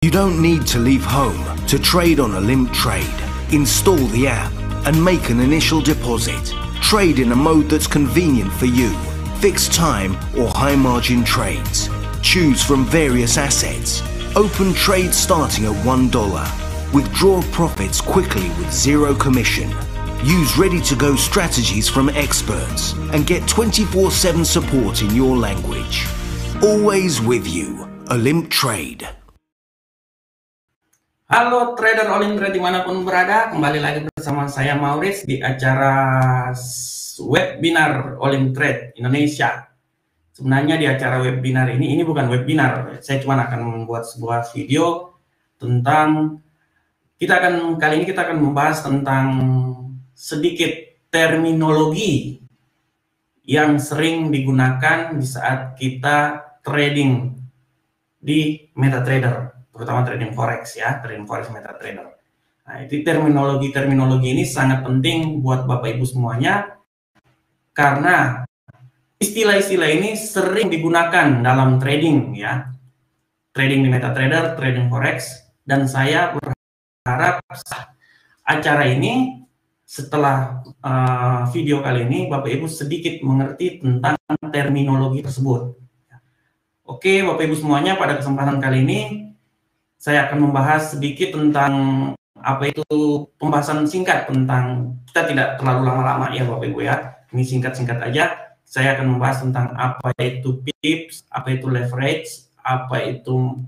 You don't need to leave home to trade on Olymp Trade. Install the app and make an initial deposit. Trade in a mode that's convenient for you. Fixed time or high margin trades. Choose from various assets. Open trades starting at $1. Withdraw profits quickly with zero commission. Use ready-to-go strategies from experts and get 24/7 support in your language. Always with you, Olymp Trade. Halo trader Olymp Trade dimanapun berada, kembali lagi bersama saya Maurice di acara webinar Olymp Trade Indonesia. Sebenarnya di acara webinar ini bukan webinar, saya cuma akan membuat sebuah video tentang kali ini kita akan membahas tentang sedikit terminologi yang sering digunakan di saat kita trading di MetaTrader, terutama trading forex ya, trading forex MetaTrader. Nah, itu terminologi ini sangat penting buat Bapak Ibu semuanya karena istilah-istilah ini sering digunakan dalam trading ya. Trading di MetaTrader, trading forex, dan saya berharap acara ini setelah video kali ini Bapak Ibu sedikit mengerti tentang terminologi tersebut. Oke, Bapak Ibu semuanya, pada kesempatan kali ini saya akan membahas sedikit tentang apa itu pembahasan singkat tentang, kita tidak terlalu lama-lama ya Bapak Ibu ya. Ini singkat-singkat aja. Saya akan membahas tentang apa itu pips, apa itu leverage, apa itu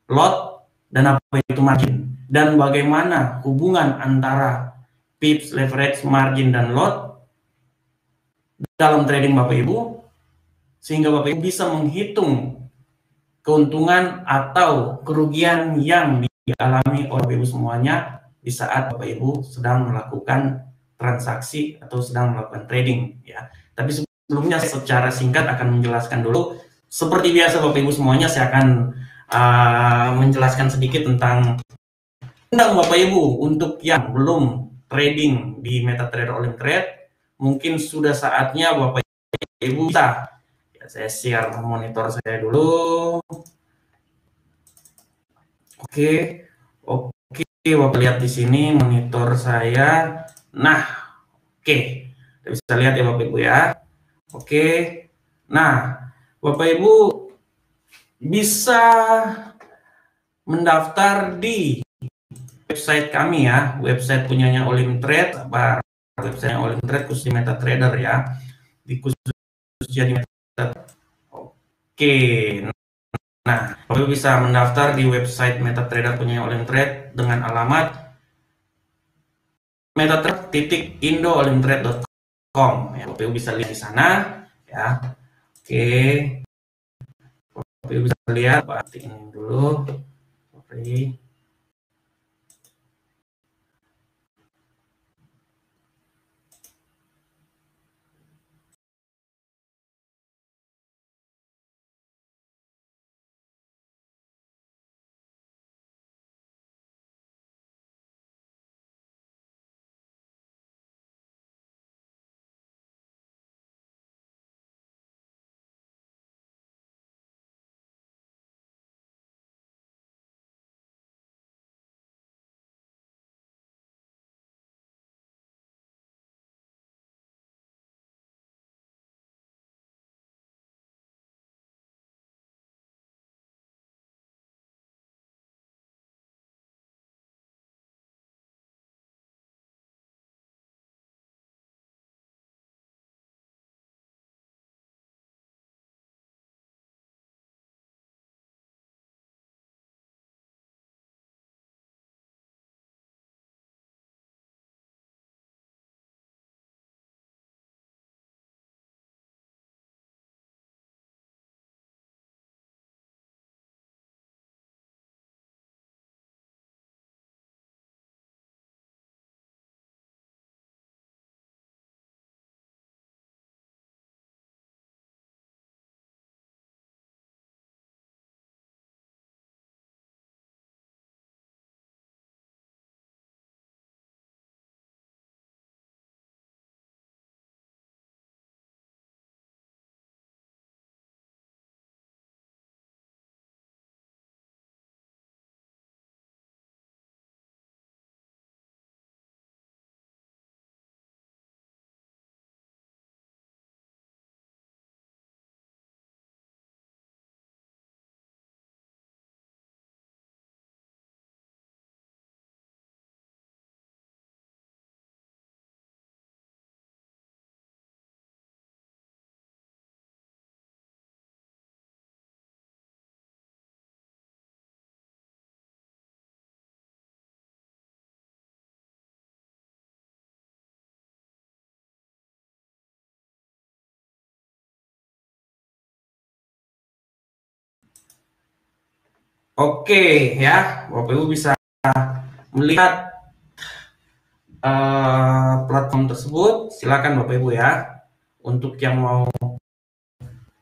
lot, dan apa itu margin, dan bagaimana hubungan antara pips, leverage, margin, dan lot dalam trading Bapak Ibu, sehingga Bapak Ibu bisa menghitung keuntungan atau kerugian yang dialami oleh Bapak Ibu semuanya di saat Bapak Ibu sedang melakukan transaksi atau sedang melakukan trading ya. Tapi sebelumnya secara singkat akan menjelaskan dulu. Seperti biasa Bapak Ibu semuanya, saya akan menjelaskan sedikit tentang Bapak Ibu. Untuk yang belum trading di MetaTrader Olymp Trade, mungkin sudah saatnya Bapak Ibu bisa ya, saya share monitor saya dulu. Oke, Bapak lihat di sini monitor saya. Nah, oke, kita bisa lihat ya Bapak Ibu ya. Oke, nah Bapak Ibu bisa mendaftar di website kami ya, website punyanya Olymp Trade, website Olymp Trade khusus di MetaTrader ya, di khususnya di MetaTrader. Oke, nah Bapak Ibu bisa mendaftar di website MetaTrader punyanya Olymp Trade dengan alamat metatrade.indoolymptrade.com ya, Bapak Ibu bisa lihat di sana ya. Oke, Bapak Ibu bisa lihat, ini dulu. Oke. Oke ya, Bapak Ibu bisa melihat platform tersebut. Silakan Bapak Ibu ya. Untuk yang mau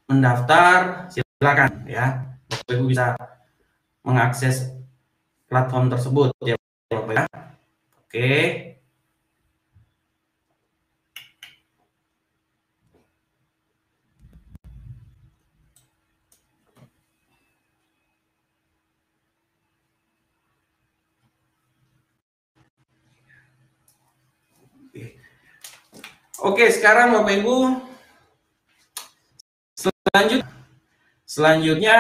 mendaftar, silakan ya. Bapak Ibu bisa mengakses platform tersebut ya Bapak ya. Oke. Oke, sekarang Bapak Ibu selanjutnya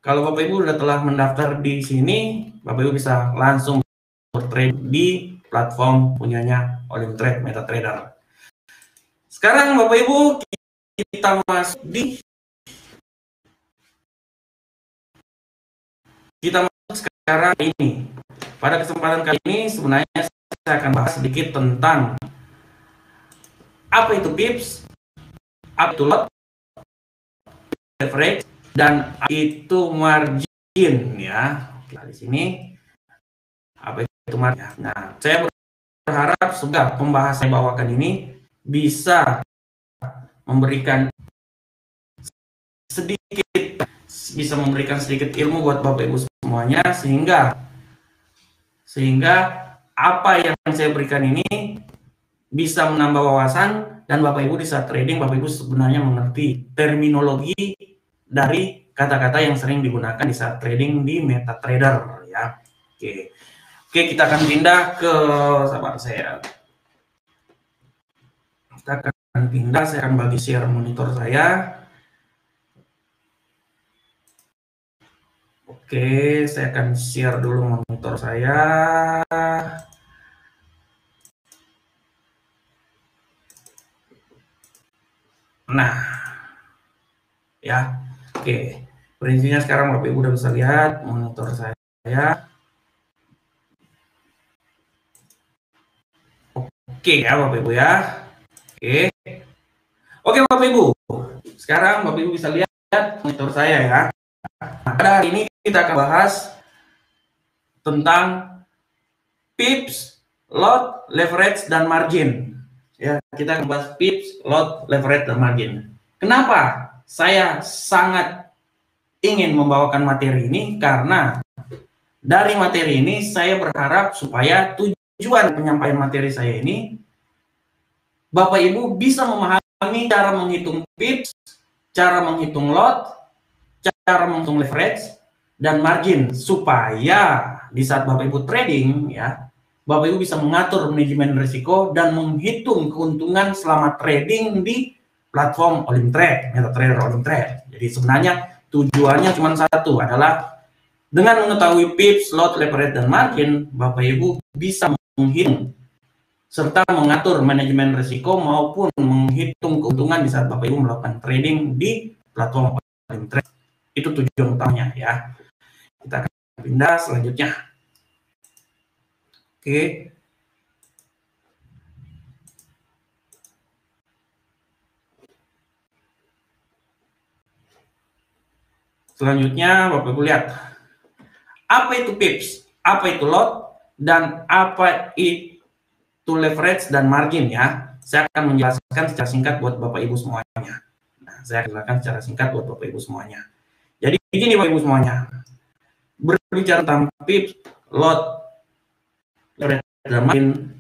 kalau Bapak Ibu sudah telah mendaftar di sini, Bapak Ibu bisa langsung bertrade di platform punyanya Olimtrade MetaTrader. Sekarang Bapak Ibu kita masuk sekarang ini. Pada kesempatan kali ini sebenarnya saya akan bahas sedikit tentang apa itu pips, apa itu lot, leverage, dan itu margin ya. Di sini apa itu margin. Nah, saya berharap sudah pembahasan yang bawakan ini bisa memberikan sedikit ilmu buat Bapak Ibu semuanya sehingga apa yang saya berikan ini bisa menambah wawasan dan Bapak Ibu di saat trading Bapak Ibu sebenarnya mengerti terminologi dari kata-kata yang sering digunakan di saat trading di MetaTrader ya. Oke, kita akan pindah ke sahabat saya. Kita akan pindah, saya akan bagi share monitor saya. Oke, saya akan share dulu monitor saya. Nah, ya, oke. Prinsipnya sekarang Bapak Ibu udah bisa lihat monitor saya. Oke ya Bapak Ibu ya. Oke Bapak Ibu. Sekarang Bapak Ibu bisa lihat monitor saya ya. Nah, pada hari ini kita akan bahas tentang pips, lot, leverage, dan margin. Ya, kita akan bahas pips, lot, leverage, dan margin. Kenapa saya sangat ingin membawakan materi ini? Karena dari materi ini saya berharap supaya tujuan penyampaian materi saya ini Bapak Ibu bisa memahami cara menghitung pips, cara menghitung lot, cara menghitung leverage, dan margin supaya di saat Bapak Ibu trading ya, Bapak Ibu bisa mengatur manajemen risiko dan menghitung keuntungan selama trading di platform Olimtrade, MetaTrader Olimtrade. Jadi sebenarnya tujuannya cuma satu, adalah dengan mengetahui pips, lot, leverage, dan margin, Bapak Ibu bisa menghitung serta mengatur manajemen risiko maupun menghitung keuntungan di saat Bapak Ibu melakukan trading di platform Olimtrade. Itu tujuan utamanya ya. Kita akan pindah selanjutnya. Oke. Selanjutnya Bapak Ibu lihat. Apa itu pips? Apa itu lot? Dan apa itu leverage dan margin ya? Saya akan menjelaskan secara singkat buat Bapak Ibu semuanya. Nah, saya akan menjelaskan secara singkat buat Bapak Ibu semuanya. Jadi begini Bapak Ibu semuanya. Berbicara tentang pips, lot, leverage, dan margin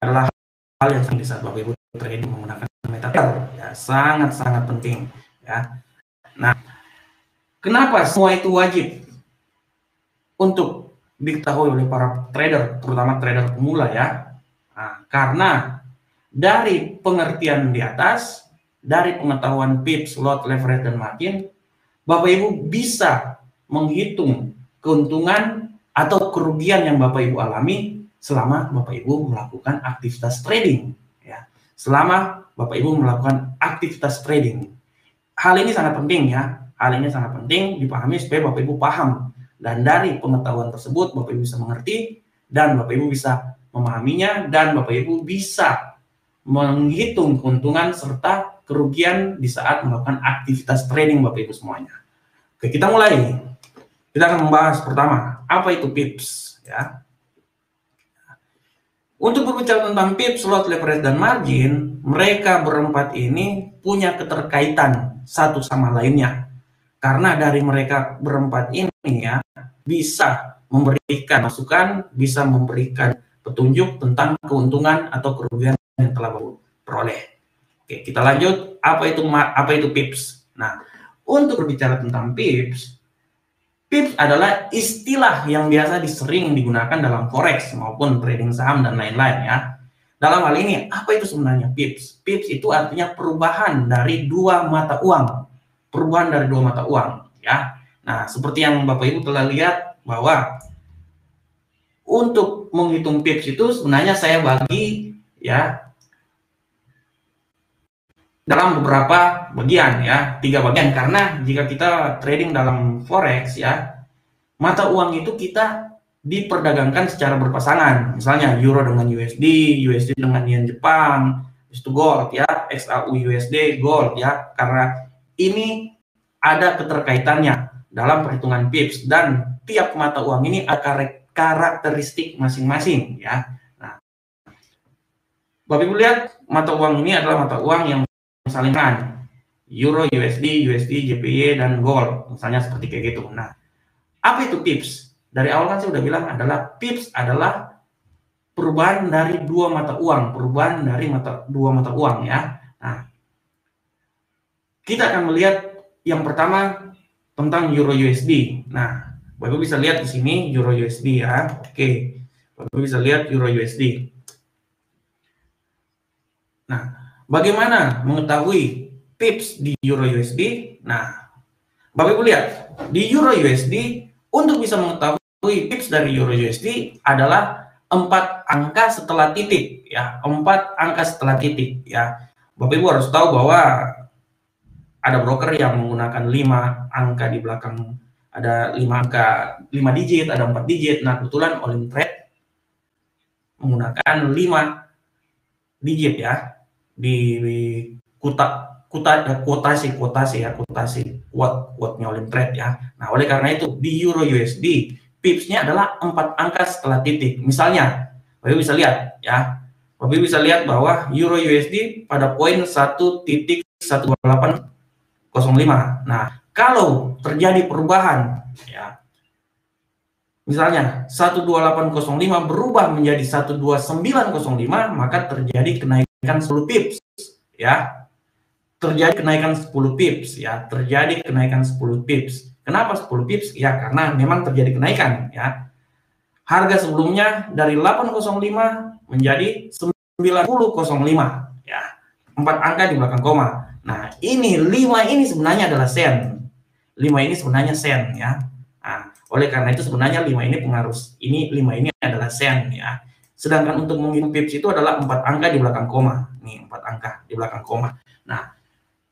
adalah hal yang penting di saat Bapak Ibu trading menggunakan MetaTrader ya, sangat-sangat penting ya. Nah, kenapa semua itu wajib untuk diketahui oleh para trader, terutama trader pemula ya? Nah, karena dari pengertian di atas, dari pengetahuan pips, lot, leverage, dan margin, Bapak Ibu bisa menghitung keuntungan atau kerugian yang Bapak Ibu alami selama Bapak Ibu melakukan aktivitas trading ya. Selama Bapak Ibu melakukan aktivitas trading. Hal ini sangat penting ya. Hal ini sangat penting dipahami supaya Bapak Ibu paham, dan dari pengetahuan tersebut Bapak Ibu bisa mengerti dan Bapak Ibu bisa memahaminya, dan Bapak Ibu bisa menghitung keuntungan serta kerugian di saat melakukan aktivitas trading Bapak Ibu semuanya. Oke, kita mulai. Kita akan membahas pertama, apa itu pips ya. Untuk berbicara tentang pips, lot leverage dan margin, mereka berempat ini punya keterkaitan satu sama lainnya. Karena dari mereka berempat ini ya bisa memberikan masukan, bisa memberikan petunjuk tentang keuntungan atau kerugian yang telah beroleh. Oke, kita lanjut. Apa itu pips? Nah, untuk berbicara tentang pips adalah istilah yang biasa sering digunakan dalam forex maupun trading saham dan lain-lain ya. Dalam hal ini, apa itu sebenarnya pips? Pips itu artinya perubahan dari dua mata uang. Perubahan dari dua mata uang ya. Nah, seperti yang Bapak Ibu telah lihat bahwa untuk menghitung pips itu sebenarnya saya bagi ya dalam beberapa bagian ya, 3 bagian, karena jika kita trading dalam forex ya, mata uang itu kita diperdagangkan secara berpasangan, misalnya euro dengan USD, USD dengan yen Jepang, itu gold ya, XAU USD gold ya, karena ini ada keterkaitannya dalam perhitungan pips dan tiap mata uang ini ada karakteristik masing-masing ya. Nah, Bapak Ibu lihat mata uang ini adalah mata uang yang salingan euro, USD, JPY dan gold, misalnya seperti kayak gitu. Nah, apa itu pips? Dari awal kan saya udah bilang adalah pips adalah perubahan dari dua mata uang, perubahan dari dua mata uang ya. Nah, kita akan melihat yang pertama tentang euro USD. Nah, Bapak bisa lihat di sini euro USD ya. Oke, Bapak bisa lihat euro USD. Nah, bagaimana mengetahui pips di euro USD? Nah, Bapak Ibu lihat di euro USD untuk bisa mengetahui pips dari euro USD adalah 4 angka setelah titik ya, 4 angka setelah titik ya. Bapak Ibu harus tahu bahwa ada broker yang menggunakan 5 angka di belakang, ada 5 angka, 5 digit, ada 4 digit. Nah, kebetulan Olim Trade menggunakan 5 digit ya di kuotasi quote-nya Olim Trade ya. Nah, oleh karena itu di euro USD pips-nya adalah 4 angka setelah titik. Misalnya, Bapak bisa lihat ya. Bapak bisa lihat bahwa euro USD pada poin 1.12805. Nah, kalau terjadi perubahan ya, misalnya 12805 berubah menjadi 12905, maka terjadi kenaikan 10 pips ya. Terjadi kenaikan 10 pips ya, terjadi kenaikan 10 pips. Kenapa 10 pips? Ya karena memang terjadi kenaikan ya. Harga sebelumnya dari 805 menjadi 9005 ya. 4 angka di belakang koma. Nah, ini 5 ini sebenarnya adalah sen. 5 ini sebenarnya sen ya. Nah, oleh karena itu sebenarnya 5 ini pengaruh. 5 ini adalah sen ya. Sedangkan untuk menghitung pips itu adalah 4 angka di belakang koma. Nih, 4 angka di belakang koma. Nah,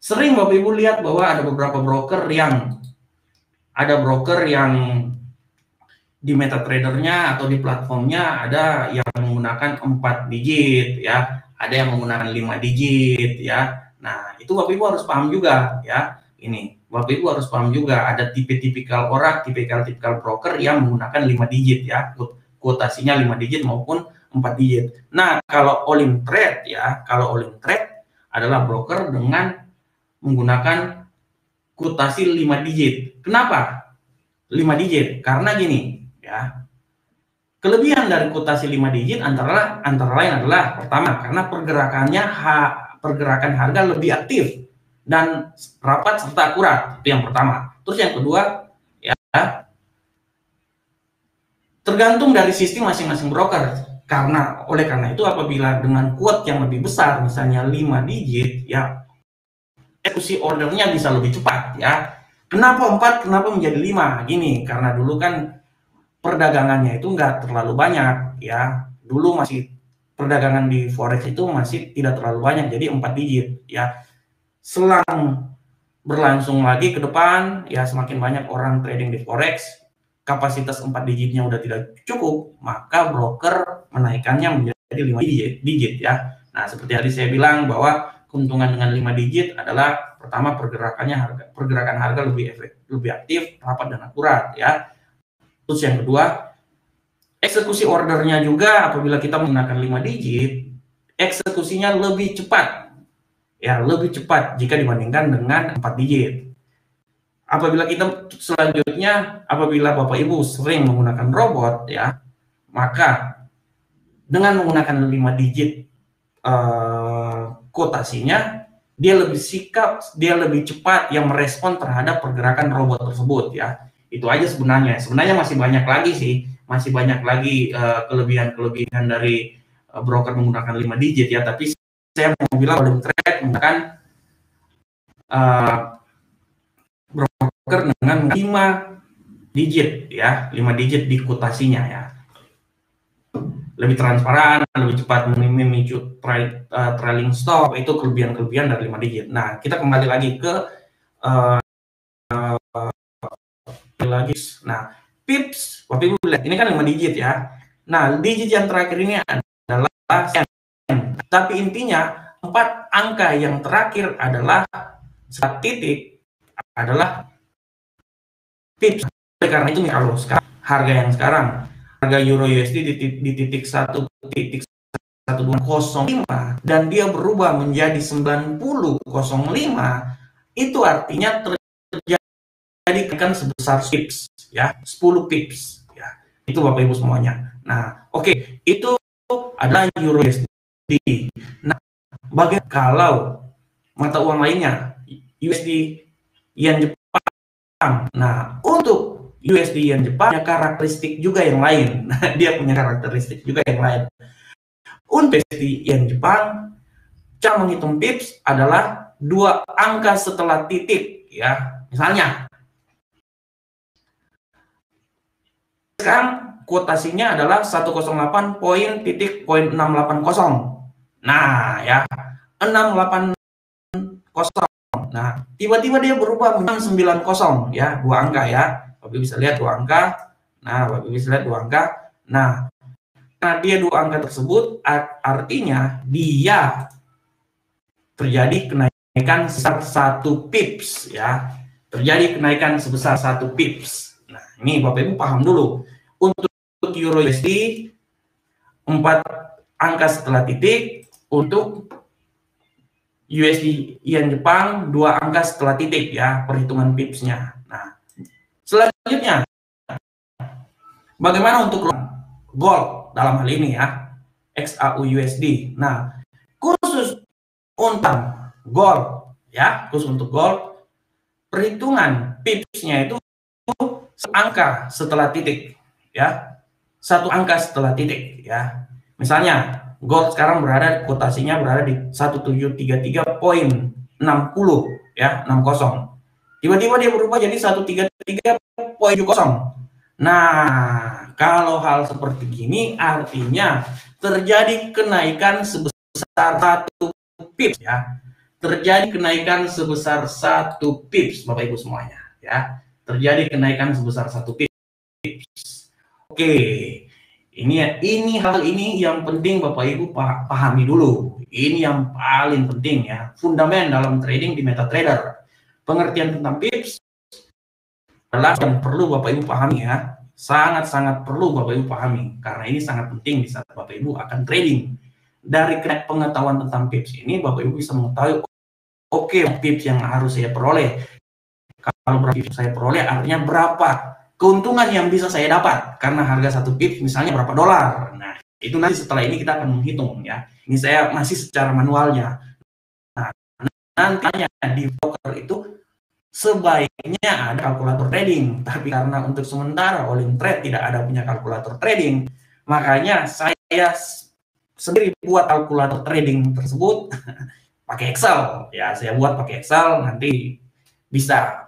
sering Bapak Ibu lihat bahwa ada beberapa broker yang di MetaTrader-nya atau di platformnya ada yang menggunakan 4 digit ya, ada yang menggunakan 5 digit ya. Nah, itu Bapak Ibu harus paham juga ya. Ini Bapak Ibu harus paham juga ada tipikal orang, tipikal broker yang menggunakan 5 digit ya, kuotasinya 5 digit maupun 4 digit. Nah, kalau Olim Trade ya, adalah broker dengan menggunakan kuotasi 5 digit. Kenapa 5 digit? Karena gini ya, kelebihan dari kuotasi 5 digit antara lain adalah pertama, karena pergerakan harga lebih aktif dan rapat serta akurat, itu yang pertama. Terus yang kedua ya, tergantung dari sistem masing-masing broker. Oleh karena itu apabila dengan quote yang lebih besar, misalnya 5 digit ya, eksekusi ordernya bisa lebih cepat ya. Kenapa 4? Kenapa menjadi 5? Gini, karena dulu kan perdagangannya itu nggak terlalu banyak ya. Dulu masih perdagangan di forex itu masih tidak terlalu banyak, jadi 4 digit ya. Selang berlangsung lagi ke depan ya, semakin banyak orang trading di forex, kapasitas 4 digitnya udah tidak cukup, maka broker menaikkannya menjadi 5 digit ya. Nah, seperti tadi saya bilang bahwa keuntungan dengan 5 digit adalah pertama pergerakan harga lebih aktif, rapat dan akurat ya. Terus yang kedua, eksekusi ordernya juga apabila kita menggunakan 5 digit, eksekusinya lebih cepat. Ya, lebih cepat jika dibandingkan dengan 4 digit. Apabila kita selanjutnya, apabila Bapak Ibu sering menggunakan robot ya, maka dengan menggunakan 5 digit kotasinya, dia lebih cepat yang merespon terhadap pergerakan robot tersebut ya. Itu aja sebenarnya. Sebenarnya masih banyak lagi sih, masih banyak lagi kelebihan dari broker menggunakan 5 digit ya. Tapi saya mau bilang Volume Trade menggunakan broker dengan 5 digit ya, 5 digit di kotasinya ya. Lebih transparan, lebih cepat memicu trailing stop, itu kelebihan-kelebihan dari 5 digit. Nah, kita kembali lagi ke nah, pips, Bapak Ibu lihat, ini kan 5 digit ya. Nah, digit yang terakhir ini adalah sen. Tapi intinya 4 angka yang terakhir adalah 1 titik adalah pips. Karena itu kalau sekarang harga yang sekarang, harga Euro USD di titik 1.1205 dan dia berubah menjadi 90.05, itu artinya terjadi kenaikan sebesar pips ya, 10 pips ya. Itu Bapak Ibu semuanya. Nah, oke, itu adalah Euro USD. Nah, bagaimana kalau mata uang lainnya, USD Yen Jepang? Nah, untuk USD Yen Jepang punya karakteristik juga yang lain. Dia punya karakteristik juga yang lain. Untuk USD Yen Jepang, cara menghitung pips adalah 2 angka setelah titik ya. Misalnya sekarang kuotasinya adalah 108.680. Nah, ya, 680. Nah, tiba-tiba dia berubah menjadi 90 ya, 2 angka ya. Bapak bisa lihat 2 angka. Nah, Bapak bisa lihat 2 angka. Nah, karena dia 2 angka tersebut artinya dia terjadi kenaikan sebesar 1 pips ya. Terjadi kenaikan sebesar 1 pips. Nah, ini Bapak Ibu paham dulu. Untuk Euro USD 4 angka setelah titik, untuk USD Yen Jepang 2 angka setelah titik ya, perhitungan pipsnya. Nah, selanjutnya bagaimana untuk gold dalam hal ini ya, XAU USD. Nah, khusus untuk gold ya, khusus untuk gold, perhitungan pipsnya itu 1 angka setelah titik ya, 1 angka setelah titik ya. Misalnya gold sekarang kotasinya berada di 1733.60 ya, 60. Tiba-tiba dia berubah jadi 133.70. Nah, kalau hal seperti gini artinya terjadi kenaikan sebesar 1 pips ya. Terjadi kenaikan sebesar 1 pips Bapak Ibu semuanya ya. Terjadi kenaikan sebesar 1 pips. Oke. Ini hal ini yang penting Bapak Ibu pahami dulu. Ini yang paling penting ya, fundamental dalam trading di MetaTrader. Pengertian tentang pips adalah yang perlu Bapak Ibu pahami ya. Sangat-sangat perlu Bapak Ibu pahami, karena ini sangat penting di saat Bapak Ibu akan trading. Dari pengetahuan tentang pips ini Bapak Ibu bisa mengetahui, oke, pips yang harus saya peroleh. Kalau berapa pips saya peroleh artinya berapa keuntungan yang bisa saya dapat karena harga 1 pips misalnya berapa dolar. Nah, itu nanti setelah ini kita akan menghitung ya. Ini saya masih secara manualnya. Nah, nantinya di broker itu sebaiknya ada kalkulator trading, tapi karena untuk sementara Volume Trade tidak ada punya kalkulator trading, makanya saya sendiri buat kalkulator trading tersebut pakai Excel. Ya, saya buat pakai Excel, nanti bisa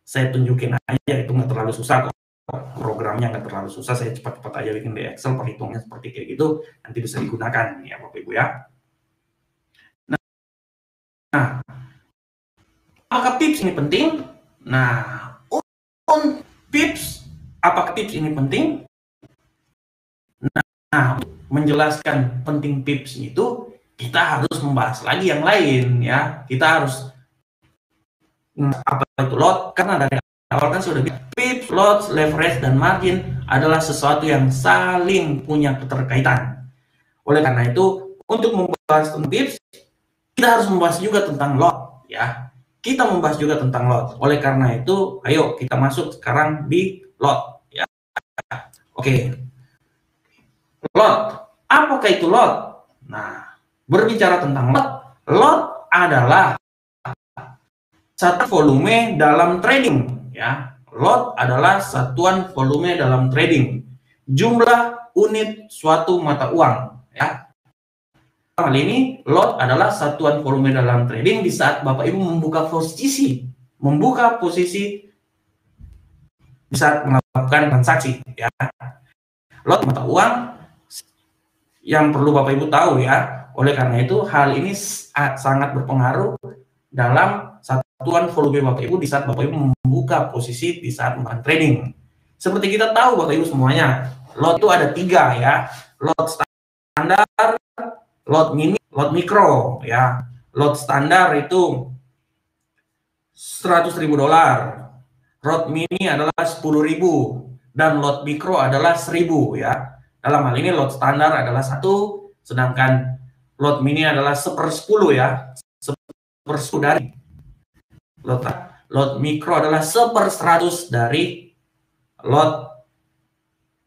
saya tunjukin aja, itu nggak terlalu susah kok, programnya nggak terlalu susah, saya cepat-cepat aja bikin di Excel, perhitungannya seperti kayak gitu, nanti bisa digunakan ya Bapak Ibu ya. Nah, apakah pips ini penting? Nah, apakah pips ini penting? Nah, menjelaskan penting pips itu, kita harus membahas lagi yang lain ya. Kita harus apa itu lot, karena dari awal kan sudah bilang pips, lots, leverage, dan margin adalah sesuatu yang saling punya keterkaitan. Oleh karena itu, untuk membahas tentang pips, kita harus membahas juga tentang lot ya. Kita membahas juga tentang lot. Oleh karena itu, ayo kita masuk sekarang di lot ya. Oke. Lot. Apakah itu lot? Nah, berbicara tentang lot adalah satu volume dalam trading ya. Lot adalah satuan volume dalam trading, jumlah unit suatu mata uang ya. Hal ini lot adalah satuan volume dalam trading di saat Bapak Ibu membuka posisi di saat melakukan transaksi ya. Lot mata uang yang perlu Bapak Ibu tahu ya. Oleh karena itu hal ini sangat berpengaruh dalam satuan volume Bapak Ibu di saat Bapak Ibu membuka posisi di saat melakukan trading. Seperti kita tahu Bapak Ibu semuanya, lot itu ada 3 ya. Lot standar, lot mini, lot mikro ya. Lot standar itu $100.000, lot mini adalah 10.000, dan lot mikro adalah 1.000 ya. Dalam hal ini lot standar adalah 1, sedangkan lot mini adalah 1/10 ya. 1/10 dari lot mikro adalah 1/100 dari lot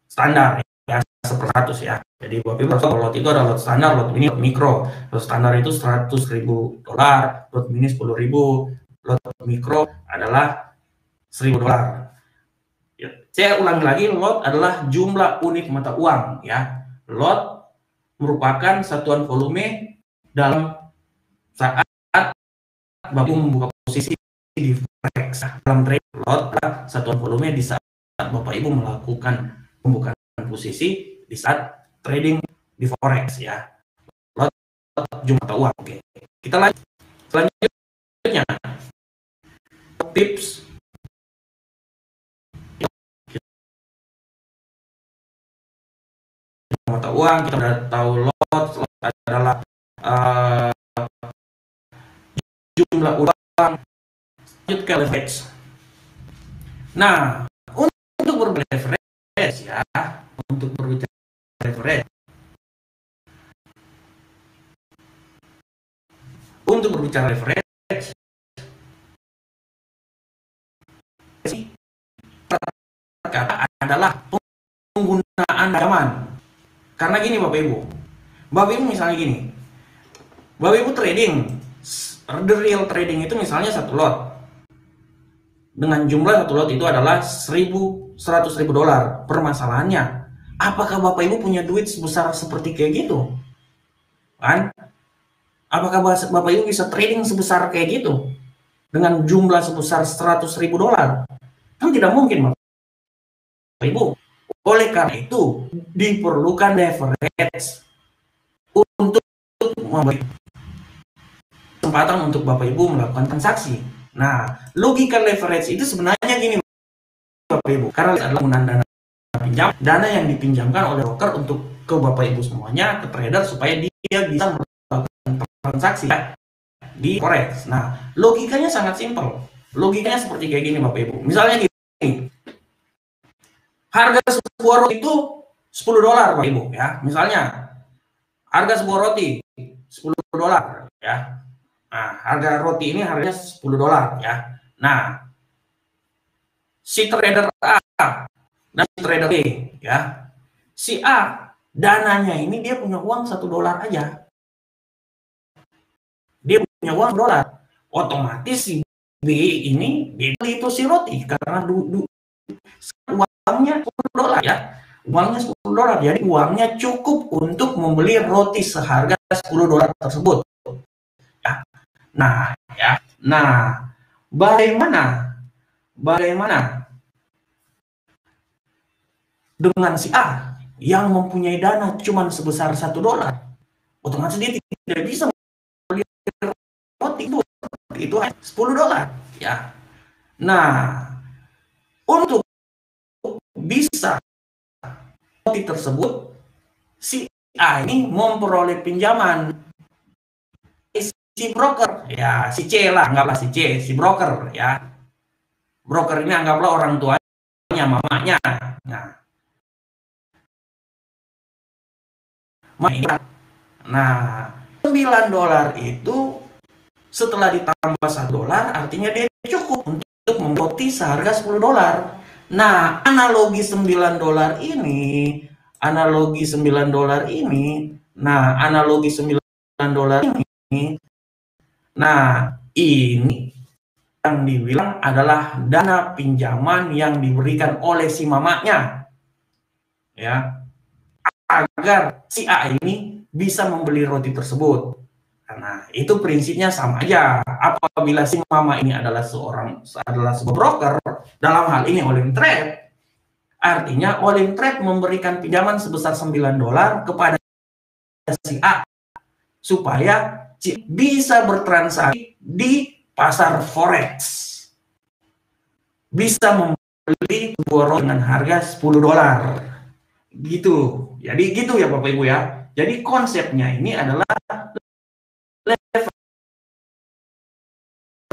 standar ya, 1/100 ya. Jadi Bapak Ibu tahu lot itu ada lot standar, lot mini, lot mikro. Lot standar itu $100.000, lot mini 10.000, lot mikro adalah $1.000 ya. Saya ulangi lagi, lot adalah jumlah unit mata uang ya. Lot merupakan satuan volume dalam saat Bapak Ibu membuka posisi di forex. Dalam trade, lot adalah satuan volume di saat Bapak Ibu melakukan pembukaan posisi di saat trading di forex ya. Lot jumlah mata uang. Oke. Kita lanjut. Selanjutnya tips mata uang. Kita sudah tahu lot adalah jumlah uang. Lanjut ke leverage. Nah, untuk berbicara leverage ya, untuk berbicara leverage, kata adalah penggunaan zaman. Karena gini Bapak Ibu misalnya gini, Bapak Ibu trading, the real trading itu misalnya satu lot dengan jumlah satu lot itu adalah $100.000. Permasalahannya, apakah Bapak Ibu punya duit sebesar seperti kayak gitu? Kan? Apakah Bapak Ibu bisa trading sebesar kayak gitu dengan jumlah sebesar $100.000? Kan tidak mungkin Bapak Ibu. Oleh karena itu diperlukan leverage untuk memberi kesempatan untuk Bapak Ibu melakukan transaksi. Nah, logika leverage itu sebenarnya gini Bapak Ibu, karena adalah penggunaan dana pinjam, dana yang dipinjamkan oleh broker untuk ke Bapak Ibu semuanya, ke trader, supaya dia bisa melakukan transaksi di forex. Nah, logikanya sangat simpel. Logikanya seperti kayak gini Bapak Ibu. Misalnya gini, harga sebuah roti itu $10 Bapak Ibu ya. Misalnya harga sebuah roti $10 ya. Nah, harga roti ini harganya $10 ya. Nah, si trader A dan si trader B ya. Si A dananya ini dia punya uang $1 aja. Dia punya uang $1. Otomatis si B ini dia beli itu si roti karena uangnya $10 ya. Uangnya $10. Jadi uangnya cukup untuk membeli roti seharga $10 tersebut. Ya. Nah, ya. Nah, bagaimana dengan si A yang mempunyai dana cuma sebesar $1? Otomatis dia tidak bisa membeli roti itu $10 ya. Nah, untuk bisa roti tersebut, si A ini memperoleh pinjaman si broker, ya si C lah, anggaplah si C, si broker ya. Broker ini anggaplah orang tuanya, mamanya. Nah, $9 itu setelah ditambah $1 artinya dia cukup untuk membeli seharga $10. Nah, analogi $9 ini, nah ini yang dibilang adalah dana pinjaman yang diberikan oleh si mamanya, ya, agar si A ini bisa membeli roti tersebut. Nah, itu prinsipnya sama aja. Apabila si mama ini adalah sebuah broker, dalam hal ini Olim Trade, artinya Olim Trade memberikan pinjaman sebesar $9 kepada si A supaya si bisa bertransaksi di pasar forex, bisa membeli sebuah roti dengan harga $10 gitu. Jadi gitu ya Bapak Ibu ya. Jadi konsepnya ini adalah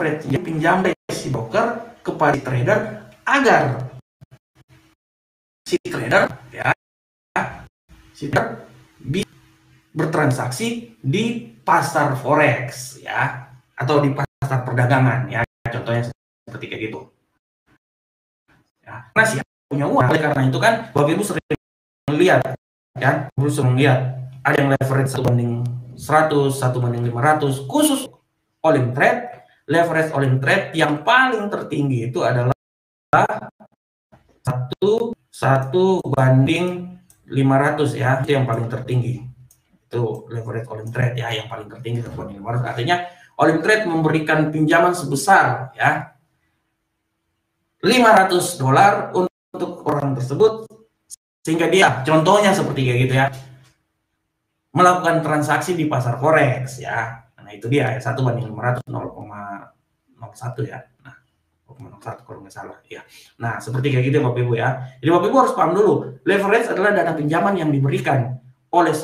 leverage, pinjam dari si broker kepada si trader agar si trader bisa bertransaksi di pasar forex ya, atau di pasar perdagangan ya, contohnya seperti kayak gitu ya. Karena siapa punya uang, oleh karena itu kan Bapak Ibu sering melihat kan, ada yang leverage 1:100, 1:500. Khusus Olim Trade, leverage Olim Trade yang paling tertinggi itu adalah 1:500 ya, itu yang paling tertinggi. Itu leverage Olim Trade ya, yang paling tertinggi 1:500. Artinya Olim Trade memberikan pinjaman sebesar ya $500 untuk orang tersebut, sehingga dia contohnya seperti kayak gitu ya, melakukan transaksi di pasar forex ya. Nah itu dia ya, 1:500, 0,01 ya. Nah 0,01 kalau nggak salah ya. Nah seperti kayak gitu ya Bapak Ibu ya. Jadi Bapak Ibu harus paham dulu, leverage adalah dana pinjaman yang diberikan oleh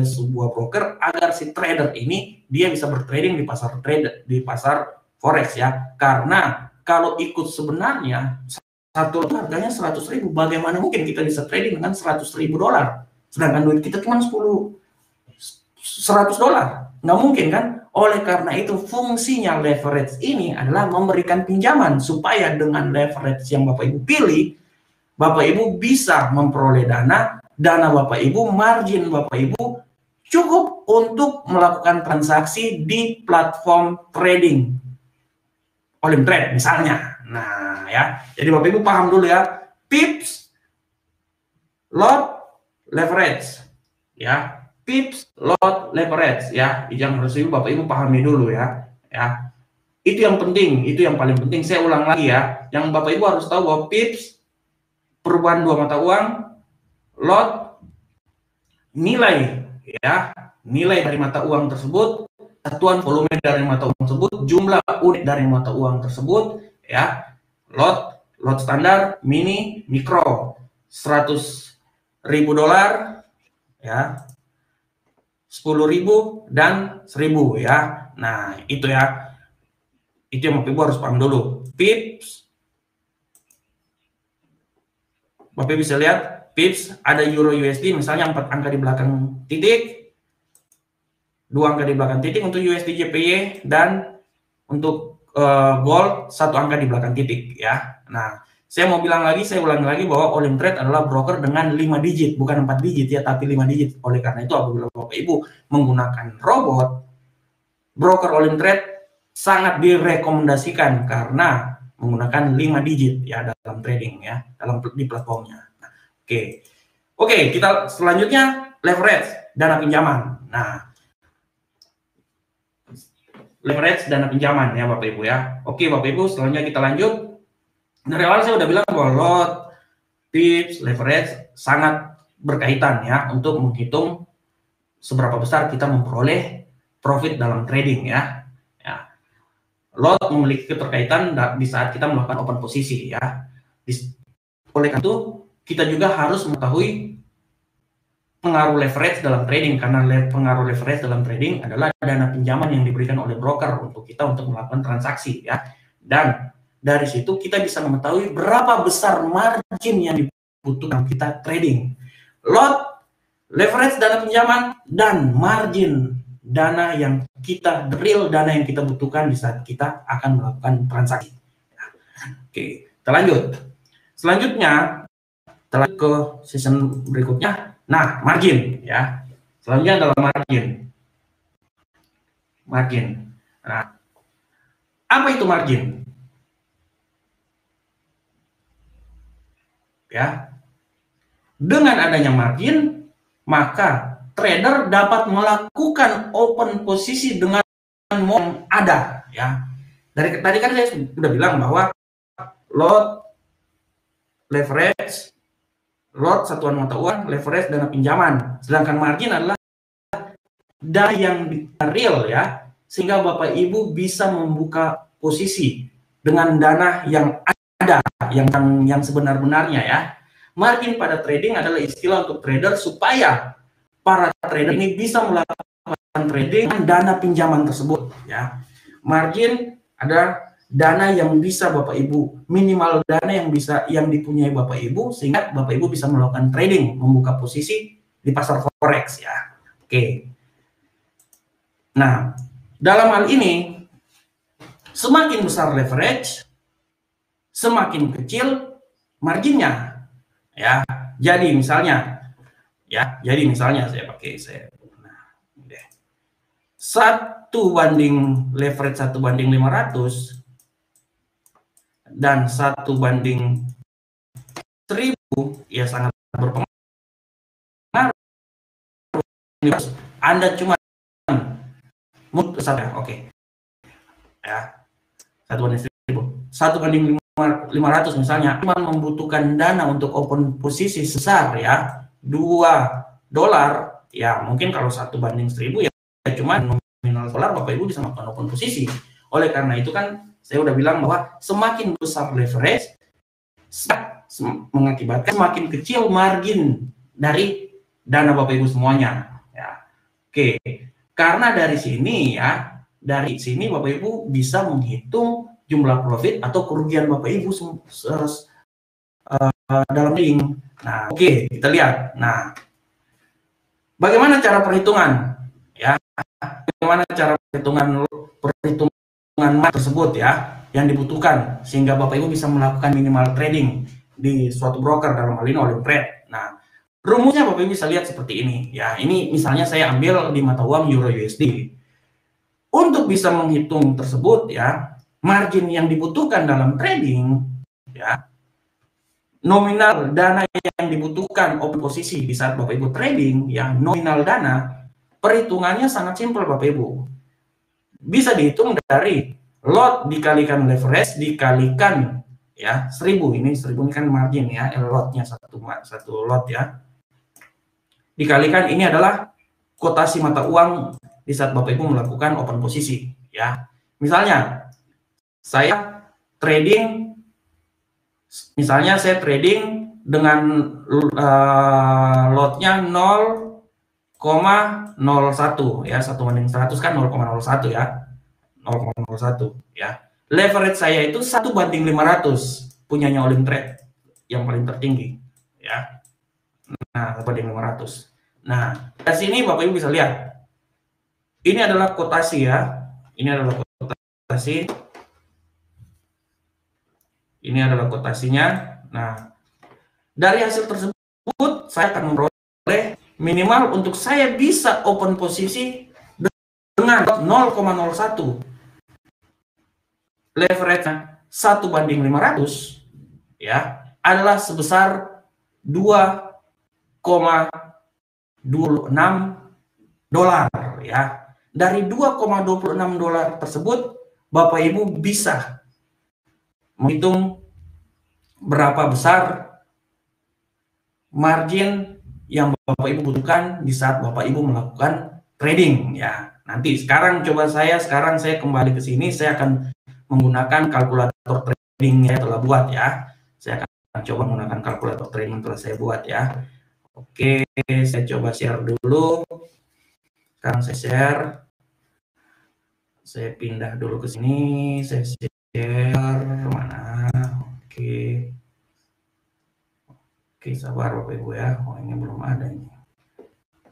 sebuah broker agar si trader ini dia bisa bertrading di pasar forex ya. Karena kalau ikut sebenarnya satu harganya $100.000, bagaimana mungkin kita bisa trading dengan $100.000, sedangkan duit kita cuma $100, nggak mungkin kan? Oleh karena itu fungsinya leverage ini adalah memberikan pinjaman supaya dengan leverage yang Bapak Ibu pilih, Bapak Ibu bisa memperoleh dana Bapak Ibu, margin Bapak Ibu cukup untuk melakukan transaksi di platform trading Olim Trade misalnya. Nah ya, jadi Bapak Ibu paham dulu ya, pips, lot, leverage ya, pips, lot, leverage ya, yang harus Bapak Ibu pahami dulu ya. Ya, itu yang penting, itu yang paling penting. Saya ulang lagi ya, yang Bapak Ibu harus tahu bahwa pips, perubahan dua mata uang, lot, nilai ya, nilai dari mata uang tersebut, satuan volume dari mata uang tersebut, jumlah unit dari mata uang tersebut ya, lot standar, mini, mikro, $100.000 ya, 10.000 dan 1.000 ya. Nah itu ya, itu yang Bapak Ibu harus paham dulu. Pips, Bapak Ibu bisa lihat pips ada euro USD misalnya 4 angka di belakang titik, 2 angka di belakang titik untuk USD JPY, dan untuk gold 1 angka di belakang titik ya. Nah saya mau bilang lagi, saya ulangi lagi bahwa Olim Trade adalah broker dengan 5 digit, bukan 4 digit ya, tapi 5 digit. Oleh karena itu apabila Bapak Ibu menggunakan robot, broker Olim Trade sangat direkomendasikan karena menggunakan 5 digit ya dalam trading ya, di platformnya. Nah, oke, kita selanjutnya leverage, dana pinjaman. Nah, leverage dana pinjaman ya Bapak Ibu ya. Oke Bapak Ibu, selanjutnya kita lanjut. Dari awal saya udah bilang bahwa lot, pips, leverage sangat berkaitan ya untuk menghitung seberapa besar kita memperoleh profit dalam trading ya. Lot memiliki keterkaitan di saat kita melakukan open posisi ya. Oleh karena itu kita juga harus mengetahui pengaruh leverage dalam trading, karena pengaruh leverage dalam trading adalah dana pinjaman yang diberikan oleh broker untuk kita untuk melakukan transaksi ya. Dan dari situ kita bisa mengetahui berapa besar margin yang dibutuhkan kita trading. Lot, leverage dana pinjaman, dan margin dana yang kita, real dana yang kita butuhkan di saat kita akan melakukan transaksi. Oke, kita lanjut. Selanjutnya, kita ke season berikutnya. Nah, margin ya. Selanjutnya adalah margin. Margin. Nah, apa itu margin? Ya. Dengan adanya margin, maka trader dapat melakukan open posisi dengan yang ada ya. Dari tadi kan saya sudah bilang bahwa lot, leverage, lot satuan mata uang, leverage dana pinjaman. Sedangkan margin adalah dana yang real ya, sehingga Bapak Ibu bisa membuka posisi dengan dana yang ada, yang sebenar-benarnya ya. Margin pada trading adalah istilah untuk trader supaya para trader ini bisa melakukan trading dengan dana pinjaman tersebut ya. Margin ada dana yang bisa Bapak Ibu, minimal dana yang dipunyai Bapak Ibu sehingga Bapak Ibu bisa melakukan trading, membuka posisi di pasar forex ya. Oke. Nah, dalam hal ini semakin besar leverage, semakin kecil marginnya ya. Jadi misalnya saya pakai 1 banding leverage 1 banding 500 dan 1 banding 1000 ya sangat berpengaruh. Anda cuma oke ya, 1 banding 1000, 1 banding 500 misalnya cuma membutuhkan dana untuk open posisi besar ya $2 ya. Mungkin kalau 1 banding 1000 ya cuma nominal dolar Bapak Ibu bisa melakukan open posisi. Oleh karena itu kan saya udah bilang bahwa semakin besar leverage mengakibatkan semakin kecil margin dari dana Bapak Ibu semuanya ya. Oke, karena dari sini Bapak Ibu bisa menghitung jumlah profit atau kerugian Bapak Ibu dalam trading. Nah, oke, kita lihat. Nah, bagaimana cara perhitungan ya? Bagaimana cara perhitungan tersebut ya yang dibutuhkan sehingga Bapak Ibu bisa melakukan minimal trading di suatu broker, dalam hal ini Olimtrade. Nah, rumusnya Bapak Ibu bisa lihat seperti ini ya. Ini misalnya saya ambil di mata uang Euro USD. Untuk bisa menghitung tersebut ya, margin yang dibutuhkan dalam trading ya, nominal dana yang dibutuhkan open posisi di saat Bapak Ibu trading ya, nominal dana, perhitungannya sangat simpel Bapak Ibu. Bisa dihitung dari lot dikalikan leverage dikalikan ya 1000. Ini 1000 ini kan margin ya, lotnya satu lot ya. Dikalikan ini adalah kotasi mata uang di saat Bapak Ibu melakukan open posisi ya. Misalnya saya trading dengan lotnya 0,01 ya, 1 banding 100 kan 0,01 ya, 0,01 ya. Leverage saya itu 1 banding 500 punyanya Olimtrade yang paling tertinggi ya. Nah, 1 banding 500. Nah, dari sini Bapak Ibu bisa lihat ini adalah kotasi ya, ini adalah kotasi, ini adalah kotasinya. Nah, dari hasil tersebut saya akan memperoleh minimal untuk saya bisa open posisi dengan 0,01. Leverage-nya 1 banding 500 ya adalah sebesar 2,26 dolar ya. Dari 2,26 dolar tersebut Bapak Ibu bisa menghitung berapa besar margin yang Bapak Ibu butuhkan di saat Bapak Ibu melakukan trading ya. Nanti sekarang saya kembali ke sini, saya akan menggunakan kalkulator trading yang telah buat ya. Saya akan coba menggunakan kalkulator trading yang telah saya buat ya. Oke, saya coba share dulu. Sekarang saya share. Saya pindah dulu ke sini, saya share mana? Oke. Oke, sabar Bapak Ibu ya. Oh, ini belum ada ini.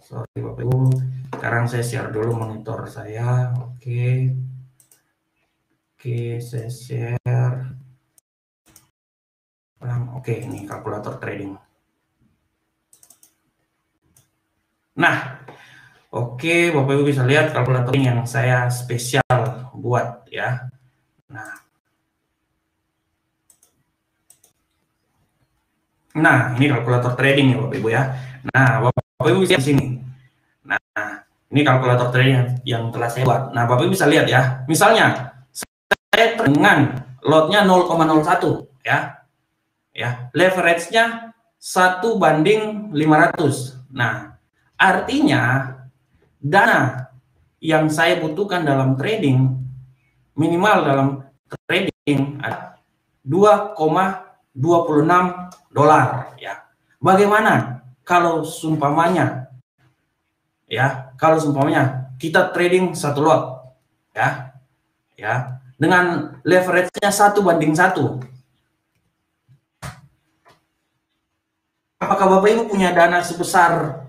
Sorry Bapak Ibu. Sekarang saya share dulu monitor saya. Oke. Oke, saya share. Oke, ini kalkulator trading. Nah, oke, Bapak Ibu bisa lihat kalkulator ini yang saya spesial buat ya. Nah, ini kalkulator trading ya Bapak Ibu ya. Nah, Bapak Ibu bisa di sini. Nah, ini kalkulator trading yang telah saya buat. Nah, Bapak Ibu bisa lihat ya. Misalnya saya dengan lotnya 0,01 ya. Ya, leverage-nya 1:500. Nah, artinya dana yang saya butuhkan dalam trading minimal dalam trading ada $2,26 ya. Bagaimana kalau seumpamanya ya, kalau seumpamanya kita trading satu lot ya, dengan leverage-nya 1:1. Apakah Bapak Ibu punya dana sebesar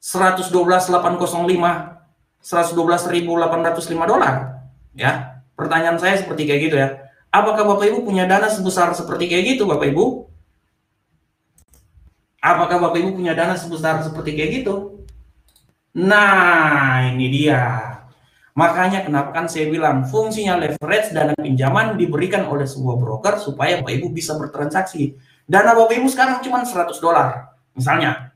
112.805, $112.805 ya? Pertanyaan saya seperti kayak gitu ya. Apakah Bapak Ibu punya dana sebesar seperti kayak gitu, Bapak Ibu? Apakah Bapak Ibu punya dana sebesar seperti kayak gitu? Nah, ini dia. Makanya kenapa kan saya bilang fungsinya leverage dana pinjaman diberikan oleh sebuah broker supaya Bapak Ibu bisa bertransaksi. Dana Bapak Ibu sekarang cuma $100 misalnya.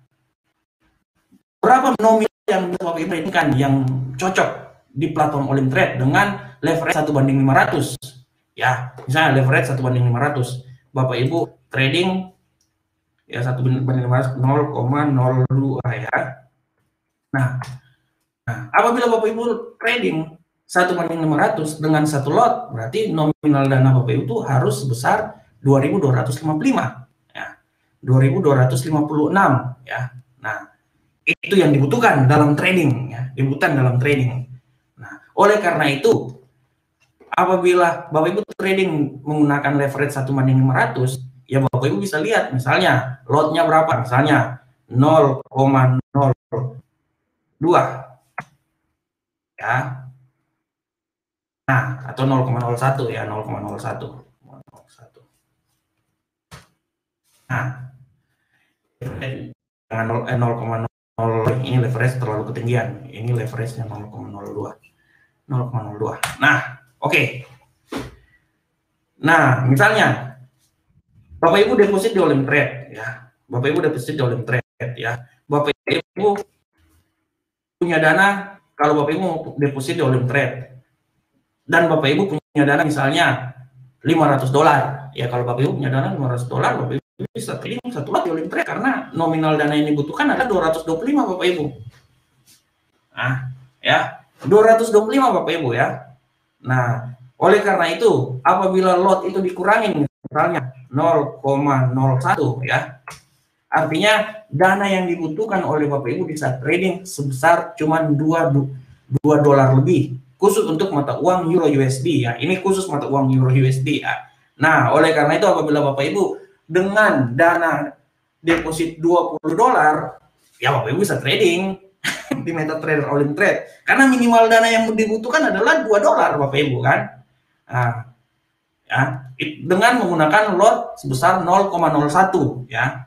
Berapa nominal yang Bapak Ibu inginkan yang cocok di platform Olim Trade dengan leverage 1:500 ya, misalnya leverage 1:500, Bapak Ibu trading ya 1:500 0,02 ya. Nah, apabila Bapak Ibu trading 1:500 dengan satu lot, berarti nominal dana Bapak Ibu itu harus sebesar 2.255 ya, 2.256 ya. Nah, itu yang dibutuhkan dalam trading ya, dibutuhkan dalam trading. Nah, oleh karena itu apabila Bapak Ibu trading menggunakan leverage 1:500, ya Bapak Ibu bisa lihat misalnya lotnya berapa, misalnya 0,02 ya. Nah, atau 0,01 ya, 0,01. Nah, 0,0 ini leverage terlalu ketinggian. Ini leverage-nya 0,02. Nah, oke. Nah, misalnya Bapak Ibu deposit di Olim Trade ya. Bapak Ibu deposit di Olim Trade ya. Bapak Ibu punya dana, kalau Bapak Ibu mau deposit di Olim Trade dan Bapak Ibu punya dana misalnya $500 ya, kalau Bapak Ibu punya dana $500, Bapak Ibu bisa trading satu lot di Olim Trade karena nominal dana yang dibutuhkan ada 225 Bapak Ibu. Nah, ya 225 Bapak Ibu ya. Nah, oleh karena itu apabila lot itu dikurangin misalnya 0,01 ya, artinya dana yang dibutuhkan oleh Bapak Ibu di saat trading sebesar cuma $2 lebih, khusus untuk mata uang Euro USD ya. Ini khusus mata uang Euro USD ya. Nah, oleh karena itu apabila Bapak Ibu dengan dana deposit $20, ya Bapak Ibu bisa trading di MetaTrader Olim Trade karena minimal dana yang dibutuhkan adalah $2 Bapak Ibu kan. Nah, ya, dengan menggunakan lot sebesar 0,01 ya.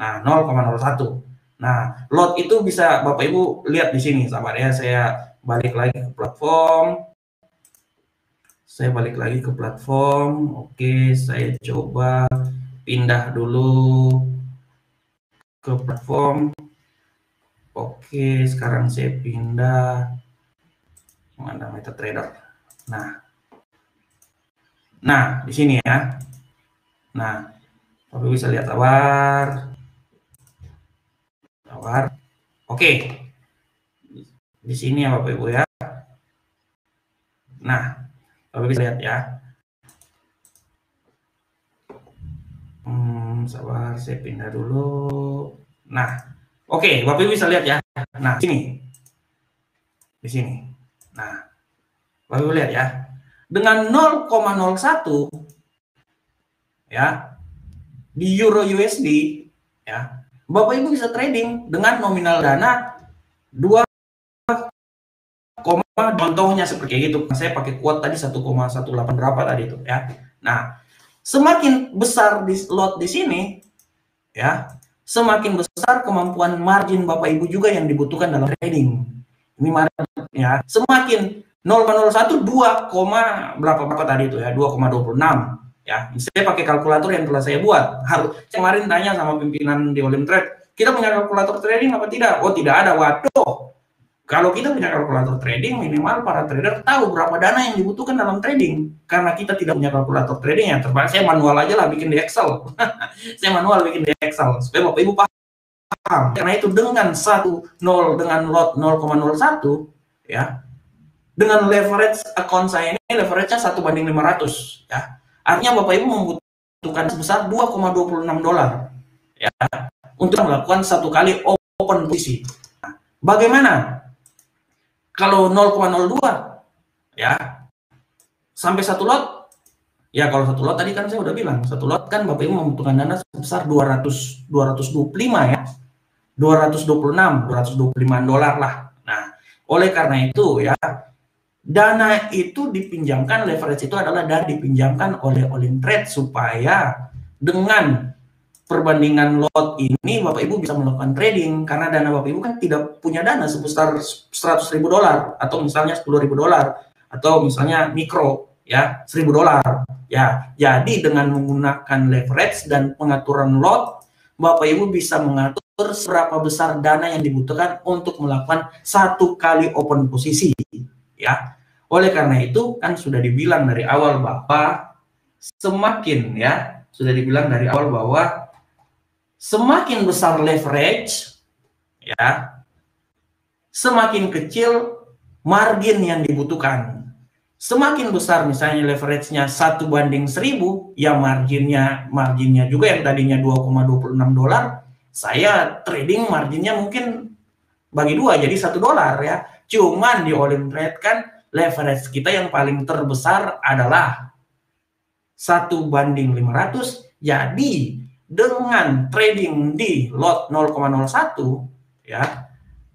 Nah, 0,01. Nah, lot itu bisa Bapak Ibu lihat di sini, sabar ya, saya balik lagi ke platform. Oke, saya coba pindah dulu ke platform. Oke, sekarang saya pindah mana MetaTrader. Nah, di sini ya. Nah, Bapak bisa lihat sabar. Oke. Di sini ya Bapak Ibu ya. Nah, Bapak bisa lihat ya. Sabar, saya pindah dulu. Nah, oke, Bapak Ibu bisa lihat ya. Nah, sini. Di sini. Nah, Bapak Ibu lihat ya. Dengan 0,01 ya di Euro USD ya, Bapak Ibu bisa trading dengan nominal dana 2, contohnya seperti itu. Saya pakai quote tadi 1,18 berapa tadi itu ya. Nah, semakin besar di lot di sini ya, semakin besar kemampuan margin Bapak Ibu juga yang dibutuhkan dalam trading. Ini margin ya, semakin 0,01 berapa tadi itu ya, 2,26 ya. Saya pakai kalkulator yang telah saya buat. Kemarin tanya sama pimpinan di Olim Trade, kita punya kalkulator trading apa tidak? Oh, tidak ada. Waduh. Kalau kita punya kalkulator trading, minimal para trader tahu berapa dana yang dibutuhkan dalam trading. Karena kita tidak punya kalkulator trading, ya terpaksa saya manual aja lah bikin di Excel. Saya manual bikin di Excel supaya Bapak Ibu paham. Karena itu dengan dengan lot 0,01 ya, dengan leverage account saya ini leverage-nya 1:500 ya. Artinya Bapak Ibu membutuhkan sebesar $2,26 ya untuk melakukan satu kali open posisi. Nah, bagaimana kalau 0,02 ya sampai satu lot? Ya kalau satu lot tadi kan saya udah bilang, satu lot kan Bapak Ibu membutuhkan dana sebesar 225 ya. 226, $225 lah. Nah, oleh karena itu ya, dana itu dipinjamkan, leverage itu adalah dana dipinjamkan oleh Olim Trade supaya dengan perbandingan lot ini Bapak Ibu bisa melakukan trading, karena dana Bapak Ibu kan tidak punya dana sebesar $100.000 atau misalnya $10.000 atau misalnya mikro ya $1.000 ya. Jadi dengan menggunakan leverage dan pengaturan lot, Bapak Ibu bisa mengatur seberapa besar dana yang dibutuhkan untuk melakukan satu kali open posisi ya. Oleh karena itu kan sudah dibilang dari awal Bapak, semakin ya, sudah dibilang dari awal bahwa semakin besar leverage ya, semakin kecil margin yang dibutuhkan. Semakin besar misalnya leverage-nya 1:1000, ya marginnya juga yang tadinya $2,26, saya trading marginnya mungkin bagi 2 jadi $1 ya. Cuman di Olim Trade kan leverage kita yang paling terbesar adalah 1:500, jadi dengan trading di lot 0,01 ya,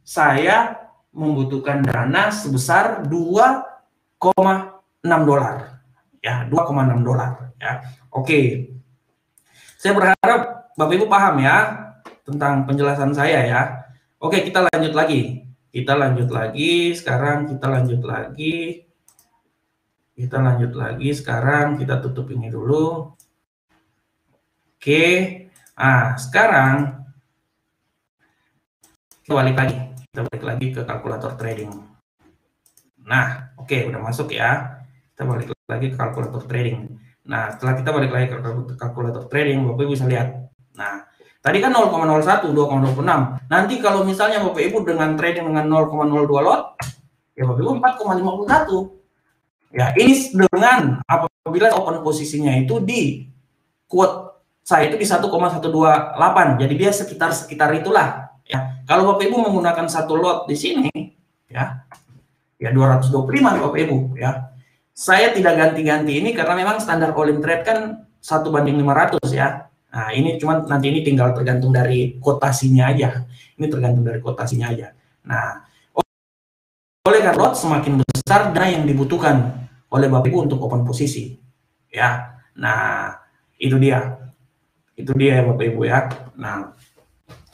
saya membutuhkan dana sebesar $2,6 ya, $2,6 ya. Oke, saya berharap Bapak Ibu paham ya tentang penjelasan saya ya. Oke, kita lanjut lagi. Sekarang kita tutup ini dulu. Oke, nah sekarang kita balik lagi ke kalkulator trading. Nah, oke, udah masuk ya. Kita balik lagi ke kalkulator trading. Nah, setelah kita balik lagi ke kalkulator trading, Bapak Ibu bisa lihat. Nah, tadi kan 0,01, 2,26. Nanti kalau misalnya Bapak Ibu dengan trading dengan 0,02 lot, ya Bapak Ibu 4,51. Ya, ini dengan apabila open posisinya itu di quote saya itu di 1,128, jadi dia sekitar itulah ya. Kalau Bapak Ibu menggunakan satu lot di sini ya 225 Bapak Ibu ya. Saya tidak ganti-ganti ini karena memang standar Olim Trade kan 1:500 ya. Nah, ini cuma nanti ini tinggal tergantung dari kotasinya aja. Nah, oleh karena lot semakin besar dana yang dibutuhkan oleh Bapak Ibu untuk open posisi ya. Nah, itu dia ya Bapak Ibu ya. Nah,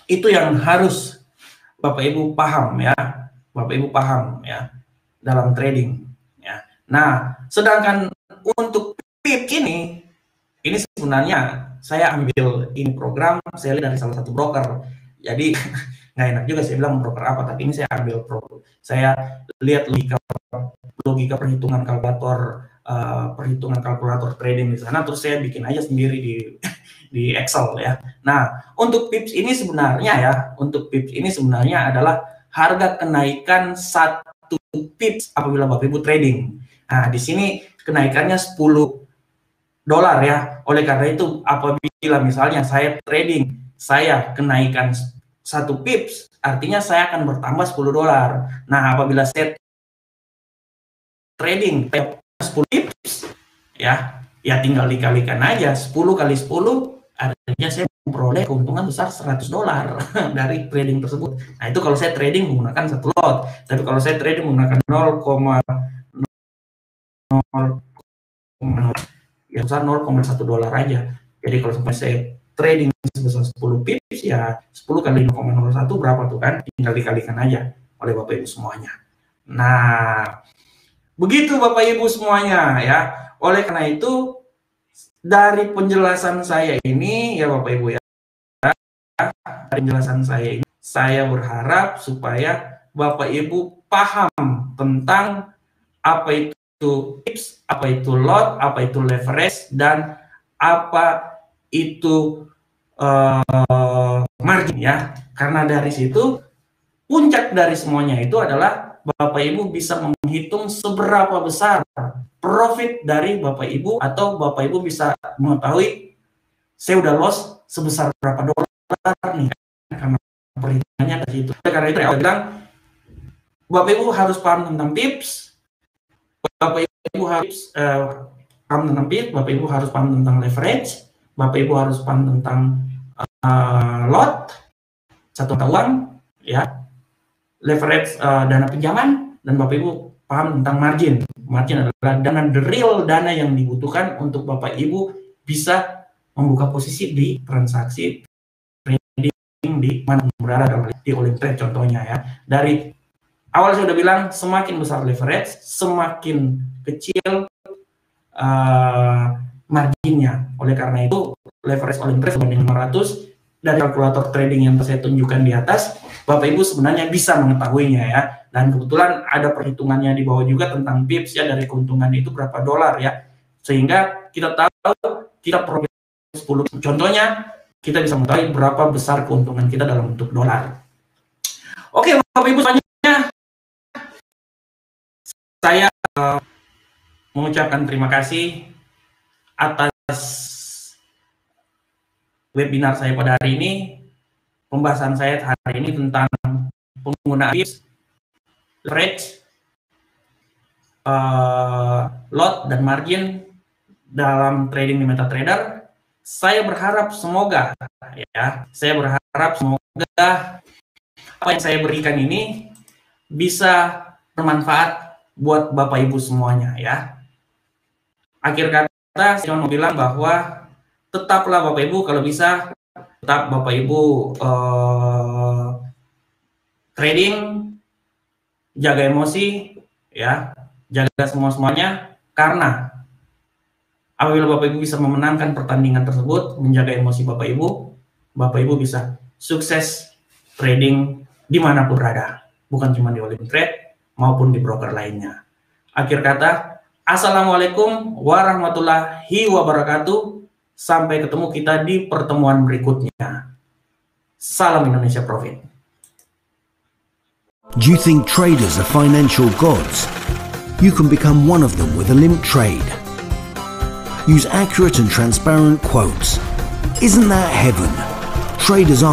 itu yang harus Bapak Ibu paham ya. Dalam trading ya. Nah, sedangkan untuk PIP ini sebenarnya saya ambil ini program, saya lihat dari salah satu broker. Jadi nggak enak juga saya bilang broker apa, tapi ini saya ambil saya lihat logika perhitungan kalkulator trading di sana, terus saya bikin aja sendiri di Excel ya. Nah, untuk pips ini sebenarnya adalah harga kenaikan 1 pips apabila Bapak Ibu trading. Nah, di sini kenaikannya 10 dolar ya. Oleh karena itu apabila misalnya saya trading, saya kenaikan 1 pips, artinya saya akan bertambah 10 dolar. Nah, apabila saya trading 10 pips ya tinggal dikalikan aja 10 kali 10, artinya saya memperoleh keuntungan besar 100 dolar dari trading tersebut. Nah, itu kalau saya trading menggunakan 1 lot. Tapi kalau saya trading menggunakan 0,0 ya besar 0,1 dolar aja. Jadi kalau sampai saya trading sebesar 10 pips ya 10 kali 0,01 berapa tuh kan? Tinggal dikalikan aja oleh Bapak Ibu semuanya. Nah, begitu Bapak Ibu semuanya ya. Oleh karena itu dari penjelasan saya ini ya Bapak Ibu ya, dari penjelasan saya ini saya berharap supaya Bapak Ibu paham tentang apa itu tips, apa itu lot, apa itu leverage, dan apa itu margin ya. Karena dari situ puncak dari semuanya itu adalah Bapak Ibu bisa menghitung seberapa besar profit dari Bapak Ibu, atau Bapak Ibu bisa mengetahui saya udah loss sebesar berapa dolar nih, karena perhitungannya dari situ. Karena itu saya bilang Bapak Ibu harus paham tentang tips, Bapak Ibu harus paham tentang tips, Bapak Ibu harus paham tentang leverage, Bapak Ibu harus paham tentang lot, satu mata uang ya, leverage dana pinjaman, dan Bapak Ibu paham tentang margin. Margin adalah dana, the real dana yang dibutuhkan untuk Bapak Ibu bisa membuka posisi di transaksi trading di mana berada, di Olim Trade contohnya ya. Dari awal saya sudah bilang semakin besar leverage, semakin kecil marginnya. Oleh karena itu leverage Olim Trade sebanding 500 dari kalkulator trading yang saya tunjukkan di atas, Bapak Ibu sebenarnya bisa mengetahuinya ya. Dan kebetulan ada perhitungannya di bawah juga tentang pips ya, dari keuntungan itu berapa dolar ya. Sehingga kita tahu kita profit 10. Contohnya kita bisa mengetahui berapa besar keuntungan kita dalam bentuk dolar. Oke, Bapak Ibu selanjutnya saya mengucapkan terima kasih atas webinar saya pada hari ini. Pembahasan saya hari ini tentang penggunaan pips, leverage, lot, dan margin dalam trading di MetaTrader. Saya berharap semoga apa yang saya berikan ini bisa bermanfaat buat Bapak Ibu semuanya ya. Akhir kata saya mau bilang bahwa tetaplah Bapak Ibu kalau bisa tetap Bapak Ibu trading, jaga emosi ya, jaga semuanya, karena apabila Bapak Ibu bisa memenangkan pertandingan tersebut, menjaga emosi Bapak Ibu bisa sukses trading dimanapun berada, bukan cuma di Olim Trade maupun di broker lainnya. Akhir kata, Assalamualaikum warahmatullahi wabarakatuh. Sampai ketemu kita di pertemuan berikutnya. Salam Indonesia Profit. Do you think traders are financial gods? You can become one of them with Olim Trade. Use accurate and transparent quotes. Isn't that heaven? Traders